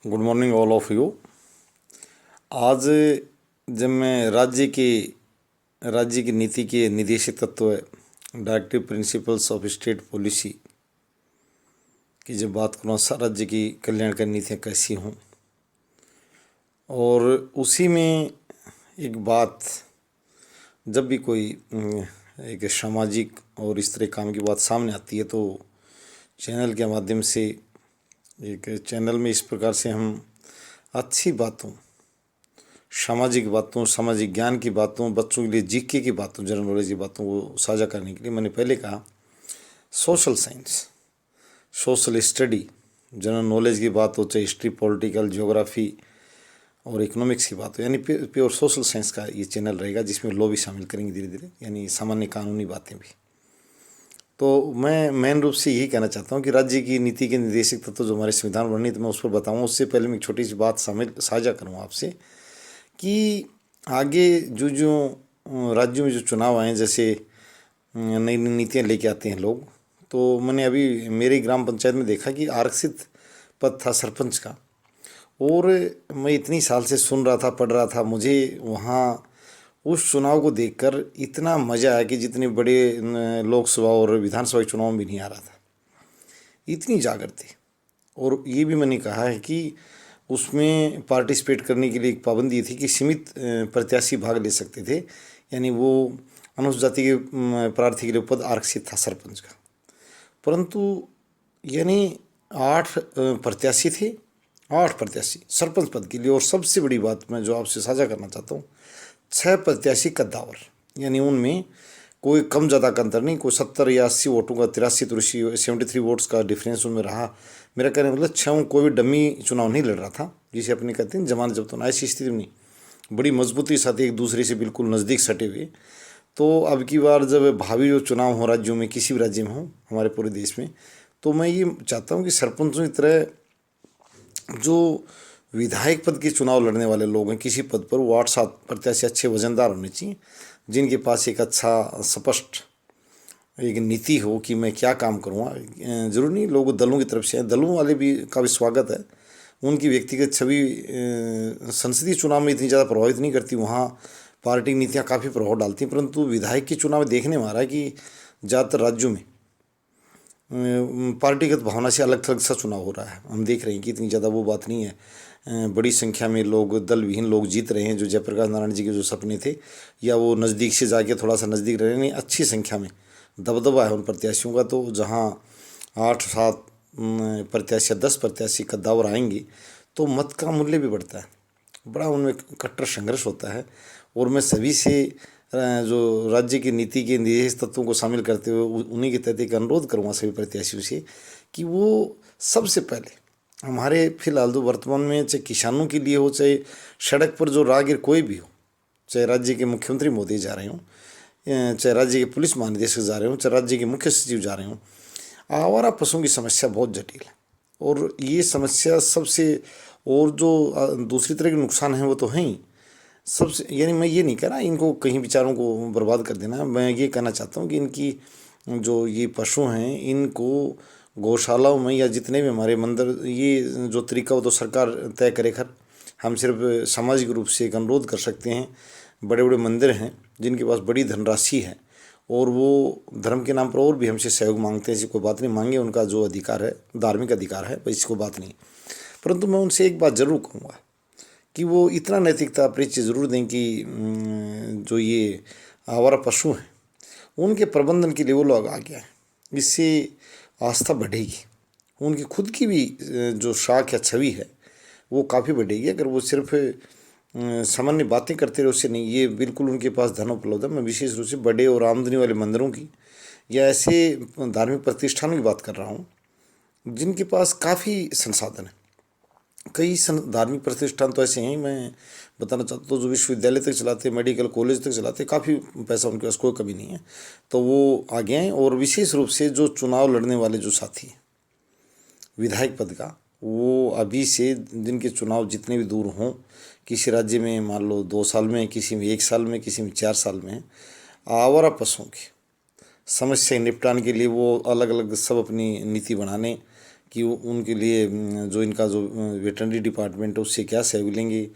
Good morning all of you. आज जब मैं राज्य की नीति के निर्देशक तत्व directive principles of state policy की जब बात करूँ, राज्य की कल्याणकारी नीतियाँ कैसी हों, और उसी में एक बात, जब भी कोई एक सामाजिक और इस तरह काम की बात सामने आती है तो चैनल के माध्यम से, एक चैनल में इस प्रकार से हम अच्छी बातों, सामाजिक बातों, सामाजिक ज्ञान की बातों, बच्चों के लिए जीके की बातों, जनरल नॉलेज की बातों को साझा करने के लिए मैंने पहले कहा social science, social study, general knowledge की बात हो, चाहे हिस्ट्री, पॉलिटिकल, ज्योग्राफी और इकोनॉमिक्स की बात हो, यानी प्योर सोशल साइंस का ये चैनल रहेगा, जिसमें लॉ भी शामिल करेंगे धीरे धीरे, यानी सामान्य कानूनी बातें भी। तो मैं मेन रूप से यही कहना चाहता हूँ कि राज्य की नीति के निर्देशक तत्व जो हमारे संविधान वर्णित, मैं उस पर बताऊँ उससे पहले मैं एक छोटी सी बात साझा करूँ आपसे कि आगे जो राज्यों में जो चुनाव आए, जैसे नई नई नीतियाँ लेके आते हैं लोग, तो मैंने अभी मेरी ग्राम पंचायत में देखा कि आरक्षित पद था सरपंच का, और मैं इतनी साल से सुन रहा था, पढ़ रहा था, मुझे वहाँ उस चुनाव को देखकर इतना मज़ा आया कि जितने बड़े लोकसभा और विधानसभा चुनाव में भी नहीं आ रहा था, इतनी जागृत थी। और ये भी मैंने कहा है कि उसमें पार्टिसिपेट करने के लिए एक पाबंदी थी कि सीमित प्रत्याशी भाग ले सकते थे, यानी वो अनुसूचित जाति के प्रार्थी के लिए पद आरक्षित था सरपंच का, परंतु यानी 8 प्रत्याशी थे, 8 प्रत्याशी सरपंच पद के लिए। और सबसे बड़ी बात मैं जो आपसे साझा करना चाहता हूँ, 6 प्रत्याशी कद्दावर, यानी उनमें कोई कम ज़्यादा का अंतर नहीं, कोई 70 या 80 वोटों का, 83 73 वोट्स का डिफरेंस उनमें रहा। मेरा कहने मतलब 6 कोई भी डमी चुनाव नहीं लड़ रहा था, जिसे अपने कहते हैं जमानत जब्त होना, ऐसी स्थिति में नहीं, बड़ी मजबूती साथ एक दूसरे से बिल्कुल नज़दीक सटे हुए। तो अब की बार जब भावी जो चुनाव हो राज्यों में, किसी भी राज्य में हो हमारे पूरे देश में, तो मैं ये चाहता हूँ कि सरपंचों की तरह जो विधायक पद के चुनाव लड़ने वाले लोग हैं किसी पद पर, वो 8-7 प्रत्याशी अच्छे वजनदार होने चाहिए, जिनके पास एक अच्छा स्पष्ट एक नीति हो कि मैं क्या काम करूँगा। जरूर नहीं लोग दलों की तरफ से हैं, दलों वाले भी का भी स्वागत है, उनकी व्यक्तिगत छवि संसदीय चुनाव में इतनी ज़्यादा प्रभावित नहीं करती, वहाँ पार्टी नीतियाँ काफ़ी प्रभाव डालती हैं, परंतु विधायक के चुनाव देखने में आ रहा है कि ज़्यादातर राज्यों में पार्टीगत भावना से अलग थलग सा चुनाव हो रहा है। हम देख रहे हैं कि इतनी ज़्यादा वो बात नहीं है, बड़ी संख्या में लोग, दल विहीन लोग जीत रहे हैं, जो जयप्रकाश नारायण जी के जो सपने थे, या वो नज़दीक से जाके थोड़ा सा नज़दीक रहे, नहीं अच्छी संख्या में दबदबा है उन प्रत्याशियों का। तो जहाँ 8-7 प्रत्याशी, 10 प्रत्याशी कद्दावर आएंगे तो मत का मूल्य भी बढ़ता है, बड़ा उनमें कट्टर संघर्ष होता है। और मैं सभी से जो राज्य की नीति के निर्देश तत्वों को शामिल करते हुए उन्हीं के तहत एक अनुरोध करूँगा सभी प्रत्याशियों से कि वो सबसे पहले हमारे फिलहाल जो वर्तमान में, चाहे किसानों के लिए हो, चाहे सड़क पर जो राहगीर कोई भी हो, चाहे राज्य के मुख्यमंत्री मोदी जा रहे हों, चाहे राज्य के पुलिस महानिदेशक जा रहे हों, चाहे राज्य के मुख्य सचिव जा रहे हों, आवारा पशुओं की समस्या बहुत जटिल है। और ये समस्या सबसे, और जो दूसरी तरह के नुकसान हैं वो तो हैं ही सबसे, यानी मैं ये नहीं कह रहा इनको कहीं विचारों को बर्बाद कर देना, मैं ये कहना चाहता हूँ कि इनकी जो ये पशु हैं, इनको गौशालाओं में या जितने भी हमारे मंदिर, ये जो तरीका वो तो सरकार तय करे, खैर हम सिर्फ सामाजिक रूप से एक अनुरोध कर सकते हैं। बड़े बड़े मंदिर हैं जिनके पास बड़ी धनराशि है और वो धर्म के नाम पर और भी हमसे सहयोग मांगते हैं, ऐसी कोई बात नहीं, मांगे, उनका जो अधिकार है, धार्मिक अधिकार है, इसकी कोई बात नहीं। परंतु मैं उनसे एक बात जरूर कहूँगा कि वो इतना नैतिकता परिचय जरूर दें कि जो ये आवारा पशु हैं उनके प्रबंधन के लिए वो लोग आ गया है, इससे आस्था बढ़ेगी, उनकी खुद की भी जो साख या छवि है वो काफ़ी बढ़ेगी। अगर वो सिर्फ सामान्य बातें करते रहे उससे नहीं, ये बिल्कुल उनके पास धन उपलब्ध है। मैं विशेष रूप से बड़े और आमदनी वाले मंदिरों की या ऐसे धार्मिक प्रतिष्ठानों की बात कर रहा हूँ जिनके पास काफ़ी संसाधन है। कई धार्मिक प्रतिष्ठान तो ऐसे हैं, मैं बताना चाहता हूँ, जो विश्वविद्यालय तक चलाते, मेडिकल कॉलेज तक चलाते, काफ़ी पैसा उनके पास, कोई कमी नहीं है, तो वो आगे हैं। और विशेष रूप से जो चुनाव लड़ने वाले जो साथी हैं विधायक पद का, वो अभी से जिनके चुनाव जितने भी दूर हों, किसी राज्य में मान लो 2 साल में, किसी में 1 साल में, किसी में 4 साल में, आवारा पशुओं की समस्या निपटाने के लिए वो अलग अलग सब अपनी नीति बनाने कि उनके लिए जो इनका जो वेटरनरी डिपार्टमेंट है उससे क्या सहयोग लेंगे,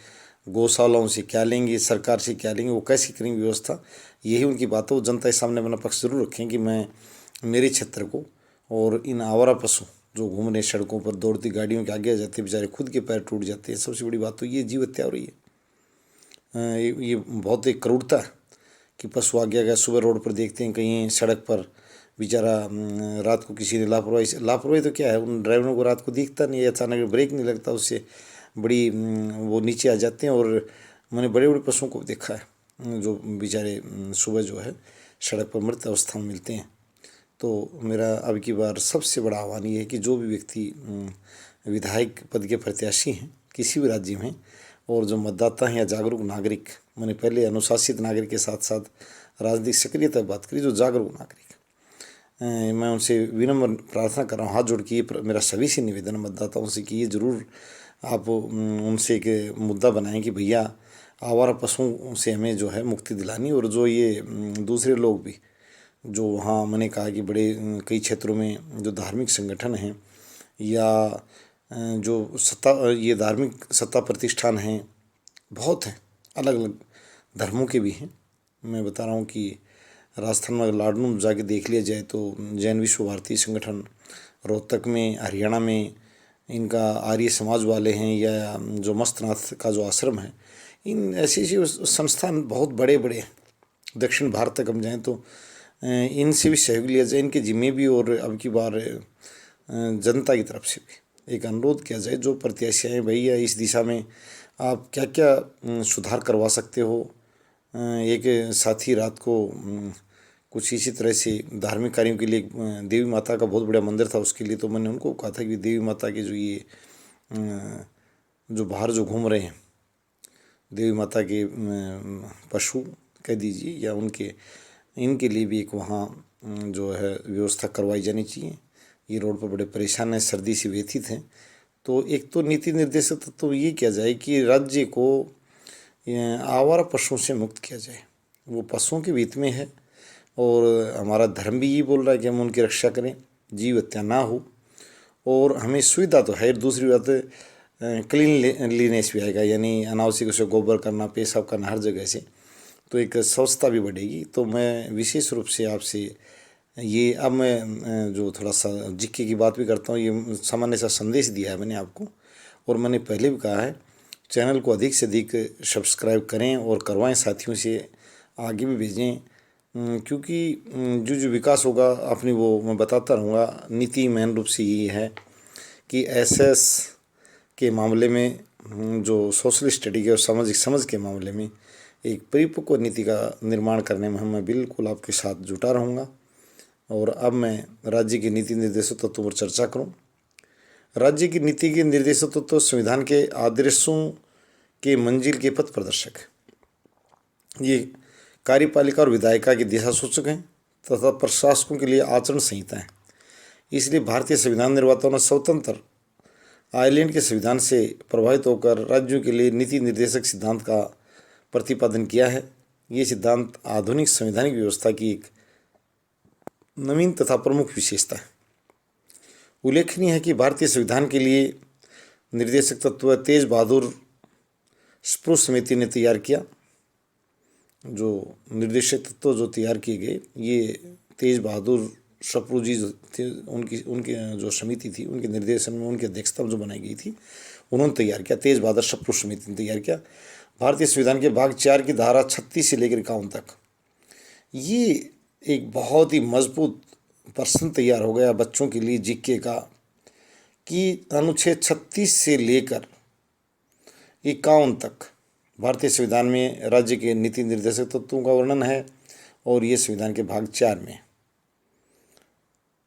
गौशालाओं से क्या लेंगे, सरकार से क्या लेंगे, वो कैसी करेंगे व्यवस्था। यही उनकी बात है। वो जनता के सामने अपना पक्ष जरूर रखें कि मैं मेरे क्षेत्र को और इन आवारा पशु जो घूम रहे सड़कों पर दौड़ती गाड़ियों के आगे आ जाते हैं, बेचारे खुद के पैर टूट जाते हैं। सबसे बड़ी बात तो ये जीव हत्या हो रही है। ये बहुत एक क्रूरता है कि पशु आगे आ गया। सुबह रोड पर देखते हैं कहीं सड़क पर बेचारा रात को किसी ने लापरवाही तो क्या है, उन ड्राइवरों को रात को दिखता नहीं है, अचानक ब्रेक नहीं लगता, उससे बड़ी वो नीचे आ जाते हैं। और मैंने बड़े बड़े पशुओं को देखा है जो बेचारे सुबह जो है सड़क पर मृत अवस्था में मिलते हैं। तो मेरा अब की बार सबसे बड़ा आह्वान ये है कि जो भी व्यक्ति विधायक पद के प्रत्याशी हैं किसी भी राज्य में, और जो मतदाता हैं या जागरूक नागरिक, मैंने पहले अनुशासित नागरिक के साथ साथ राजनीतिक सक्रियता बात करी, जो जागरूक नागरिक, मैं उनसे विनम्र प्रार्थना कर रहा हूँ हाथ जोड़ के। ये मेरा सभी से निवेदन है मतदाताओं से कि ये ज़रूर आप उनसे एक मुद्दा बनाएं कि भैया आवारा पशुओं से हमें जो है मुक्ति दिलानी। और जो ये दूसरे लोग भी जो वहाँ मैंने कहा कि बड़े कई क्षेत्रों में जो धार्मिक संगठन हैं या जो ये धार्मिक सत्ता प्रतिष्ठान हैं, बहुत हैं, अलग अलग धर्मों के भी हैं। मैं बता रहा हूँ कि राजस्थान में लाडनू जाके देख लिया जाए तो जैन विश्व भारती संगठन, रोहतक में, हरियाणा में इनका आर्य समाज वाले हैं, या जो मस्तनाथ का जो आश्रम है, इन ऐसी ऐसी संस्थान बहुत बड़े बड़े हैं। दक्षिण भारत तक हम जाएँ तो इनसे भी सहयोग लिया जाए, इनके जिम्मे भी। और अब की बार जनता की तरफ से भी एक अनुरोध किया जाए, जो प्रत्याशी हैं भैया इस दिशा में आप क्या क्या सुधार करवा सकते हो। एक साथी रात को कुछ इसी तरह से धार्मिक कार्यों के लिए देवी माता का बहुत बड़ा मंदिर था, उसके लिए तो मैंने उनको कहा था कि देवी माता के जो ये जो बाहर जो घूम रहे हैं देवी माता के पशु कह दीजिए या उनके, इनके लिए भी एक वहाँ जो है व्यवस्था करवाई जानी चाहिए। ये रोड पर बड़े परेशान हैं, सर्दी से व्यथित हैं। तो एक तो नीति निर्देशक तो ये किया जाए कि राज्य को आवारा पशुओं से मुक्त किया जाए। वो पशुओं के हित में है और हमारा धर्म भी ये बोल रहा है कि हम उनकी रक्षा करें, जीव हत्या ना हो। और हमें सुविधा तो है। दूसरी बात क्लीनलीनेस भी आएगा, यानी अनावश्यक से गोबर करना, पेशाब करना हर जगह से, तो एक स्वच्छता भी बढ़ेगी। तो मैं विशेष रूप से आपसे ये, अब मैं जो थोड़ा सा जिक्के की बात भी करता हूँ, ये सामान्य सा संदेश दिया है मैंने आपको, और मैंने पहले भी कहा है चैनल को अधिक से अधिक सब्सक्राइब करें और करवाएं, साथियों से आगे भी भेजें। क्योंकि जो जो विकास होगा अपनी वो मैं बताता रहूँगा। नीति मेन रूप से ये है कि एसएस के मामले में जो सोशल स्टडी के और सामाजिक समझ के मामले में एक परिपक्व नीति का निर्माण करने में मैं बिल्कुल आपके साथ जुटा रहूँगा। और अब मैं राज्य की नीति निर्देशक तत्वों पर चर्चा करूँ। राज्य की नीति के निर्देशक तत्व तो संविधान के आदर्शों के मंजिल के पथ प्रदर्शक है। ये कार्यपालिका और विधायिका की दिशा सूचक हैं तथा प्रशासकों के लिए आचरण संहिता है। इसलिए भारतीय संविधान निर्माताओं ने स्वतंत्र आयरलैंड के संविधान से प्रभावित होकर राज्यों के लिए नीति निर्देशक सिद्धांत का प्रतिपादन किया है। ये सिद्धांत आधुनिक संवैधानिक व्यवस्था की एक नवीन तथा प्रमुख विशेषता है। उल्लेखनीय है कि भारतीय संविधान के लिए निर्देशक तत्व तेज बहादुर स्प्रू समिति ने तैयार किया। जो निर्देशक तत्व जो तैयार किए गए, ये तेज बहादुर सप्रू जी जो थे, उनकी जो समिति थी, उनके निर्देशन में, उनकी अध्यक्षता में जो बनाई गई थी, उन्होंने तैयार किया। तेज बहादुर सप्रू समिति ने तैयार किया। भारतीय संविधान के भाग 4 की धारा 36 से लेकर 51 तक ये एक बहुत ही मजबूत प्रश्न तैयार हो गया बच्चों के लिए जीके का, कि अनुच्छेद 36 से लेकर 51 तक भारतीय संविधान में राज्य के नीति निर्देशक तत्वों का वर्णन है। और ये संविधान के भाग 4 में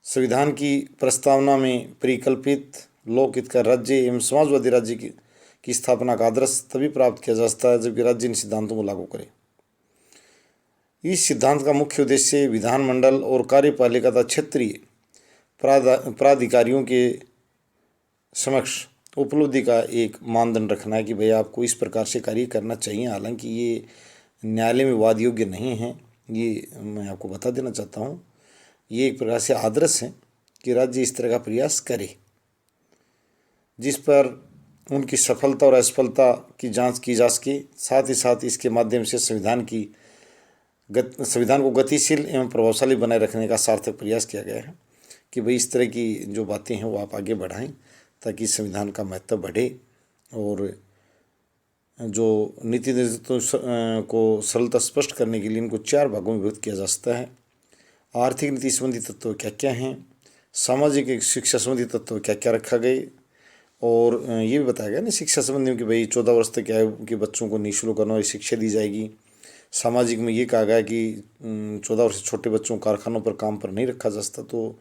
संविधान की प्रस्तावना में परिकल्पित लोकहित का राज्य एवं समाजवादी राज्य की स्थापना का आदर्श तभी प्राप्त किया जा सकता है जबकि राज्य इन सिद्धांतों को लागू करे। इस सिद्धांत का मुख्य उद्देश्य विधानमंडल और कार्यपालिका तथा क्षेत्रीय प्राधिकारियों के समक्ष उपलब्धि का एक मानदंड रखना है कि भैया आपको इस प्रकार से कार्य करना चाहिए। हालांकि ये न्यायालय में वाद योग्य नहीं है, ये मैं आपको बता देना चाहता हूँ। ये एक प्रकार से आदर्श है कि राज्य इस तरह का प्रयास करे। जिस पर उनकी सफलता और असफलता की जांच की जा सके। साथ ही साथ इसके माध्यम से संविधान को गतिशील एवं प्रभावशाली बनाए रखने का सार्थक प्रयास किया गया है कि भाई इस तरह की जो बातें हैं वो आप आगे बढ़ाएं ताकि संविधान का महत्व बढ़े और जो नीति निर्देशों को सरलता स्पष्ट करने के लिए इनको 4 भागों में विभक्त किया जा सकता है। आर्थिक नीति संबंधी तत्व क्या क्या हैं, सामाजिक शिक्षा संबंधी तत्व क्या क्या रखा गए, और ये भी बताया गया ना शिक्षा संबंधी कि भाई 14 वर्ष तक आयु के बच्चों को निःशुल्क और शिक्षा दी जाएगी। सामाजिक में ये कहा गया कि 14 वर्ष से छोटे बच्चों को कारखानों पर काम पर नहीं रखा जा सकता, तो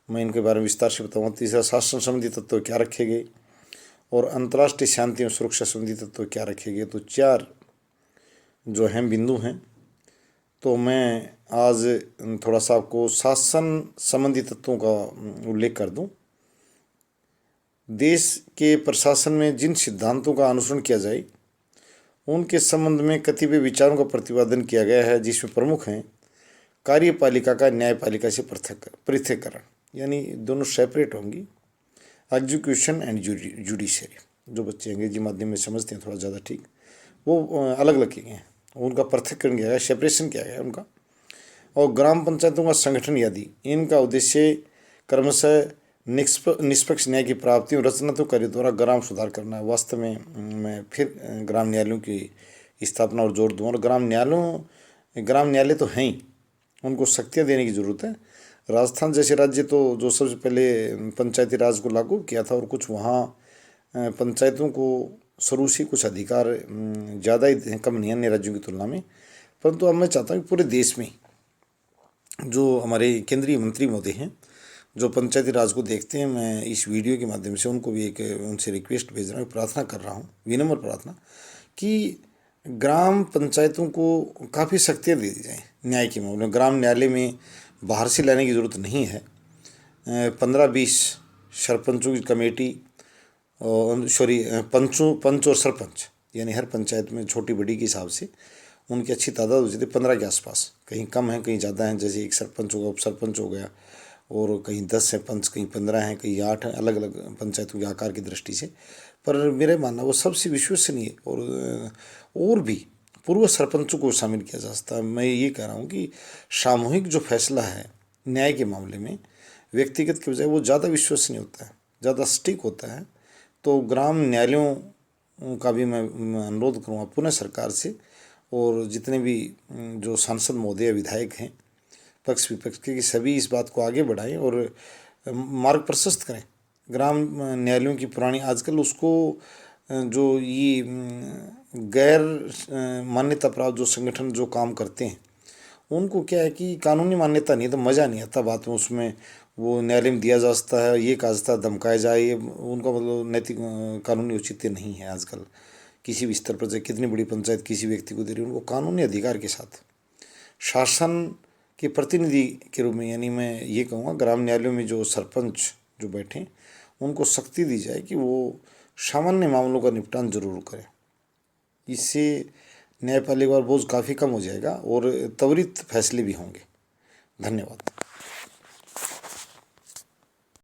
मैं इनके बारे में विस्तार से बताऊँगा। तीसरा, शासन संबंधी तत्व क्या रखे गए और अंतर्राष्ट्रीय शांति एवं सुरक्षा संबंधी तत्व क्या रखे गए। तो 4 जो अहम बिंदु हैं। तो मैं आज थोड़ा सा आपको शासन संबंधी तत्वों का उल्लेख कर दूं। देश के प्रशासन में जिन सिद्धांतों का अनुसरण किया जाए उनके संबंध में कतिपय विचारों का प्रतिपादन किया गया है, जिसमें प्रमुख हैं कार्यपालिका का न्यायपालिका से पृथक्करण, यानी दोनों सेपरेट होंगी। एग्जीक्यूशन एंड जुडिशरी, जो बच्चे अंग्रेजी माध्यम में समझते हैं थोड़ा ज़्यादा ठीक, वो अलग अलग किए हैं, उनका पृथक्करण किया गया, सेपरेशन किया गया उनका। और ग्राम पंचायतों का संगठन आदि, इनका उद्देश्य क्रमशः निष्पक्ष न्याय की प्राप्ति और रचनात्मक कार्यों द्वारा ग्राम सुधार करना है। वास्तव में मैं फिर ग्राम न्यायालयों की स्थापना और जोर दूँ। और ग्राम न्यायालय तो हैं ही, उनको शक्तियाँ देने की ज़रूरत है। राजस्थान जैसे राज्य तो जो सबसे पहले पंचायती राज को लागू किया था, और कुछ वहाँ पंचायतों को शुरू से कुछ अधिकार ज़्यादा ही कम नहीं अन्य राज्यों की तुलना में। परंतु अब मैं चाहता हूँ कि पूरे देश में जो हमारे केंद्रीय मंत्री महोदय हैं जो पंचायती राज को देखते हैं, मैं इस वीडियो के माध्यम से उनको भी एक उनसे रिक्वेस्ट भेज रहा हूँ, प्रार्थना कर रहा हूँ, विनम्र प्रार्थना, कि ग्राम पंचायतों को काफ़ी शक्तियाँ दे दी जाएँ न्याय के मामले में। ग्राम न्यायालय में बाहर से लाने की ज़रूरत नहीं है। 15-20 सरपंचों की कमेटी और पंच और सरपंच, यानी हर पंचायत में छोटी बड़ी के हिसाब से उनकी अच्छी तादाद हो जाती है, 15 के आसपास, कहीं कम है कहीं ज़्यादा है। जैसे एक सरपंच होगा, उप सरपंच हो गया, और कहीं 10 है पंच, कहीं 15 हैं, कहीं 8 हैं, अलग अलग पंचायतों के आकार की दृष्टि से। पर मेरा मानना वो सबसे विश्वसनीय और भी पूर्व सरपंचों को शामिल किया जा सकता है। मैं ये कह रहा हूँ कि सामूहिक जो फैसला है न्याय के मामले में व्यक्तिगत के बजाय वो ज़्यादा विश्वसनीय होता है, ज़्यादा सटीक होता है। तो ग्राम न्यायालयों का भी मैं अनुरोध करूँगा पुनः सरकार से, और जितने भी जो सांसद महोदय विधायक हैं पक्ष विपक्ष के, कि सभी इस बात को आगे बढ़ाएं और मार्ग प्रशस्त करें। ग्राम न्यायालयों की पुरानी आजकल उसको जो ये गैर मान्यता प्राप्त जो संगठन जो काम करते हैं उनको क्या है कि कानूनी मान्यता नहीं है, तो मज़ा नहीं आता बात में। उसमें वो न्यायालय में दिया जा सकता है, ये कहा जाता है धमकाया जाए, ये उनका मतलब नैतिक कानूनी औचित्य नहीं है। आजकल किसी भी स्तर पर चाहे कितनी बड़ी पंचायत किसी व्यक्ति को दे रही है, उनको कानूनी अधिकार के साथ शासन के प्रतिनिधि के रूप में, यानी मैं ये कहूँगा ग्राम न्यायालयों में जो सरपंच जो बैठे उनको शक्ति दी जाए कि वो सामान्य मामलों का निपटान जरूर करें। इससे न्यायपालिका और बोझ काफ़ी कम हो जाएगा और त्वरित फैसले भी होंगे। धन्यवाद।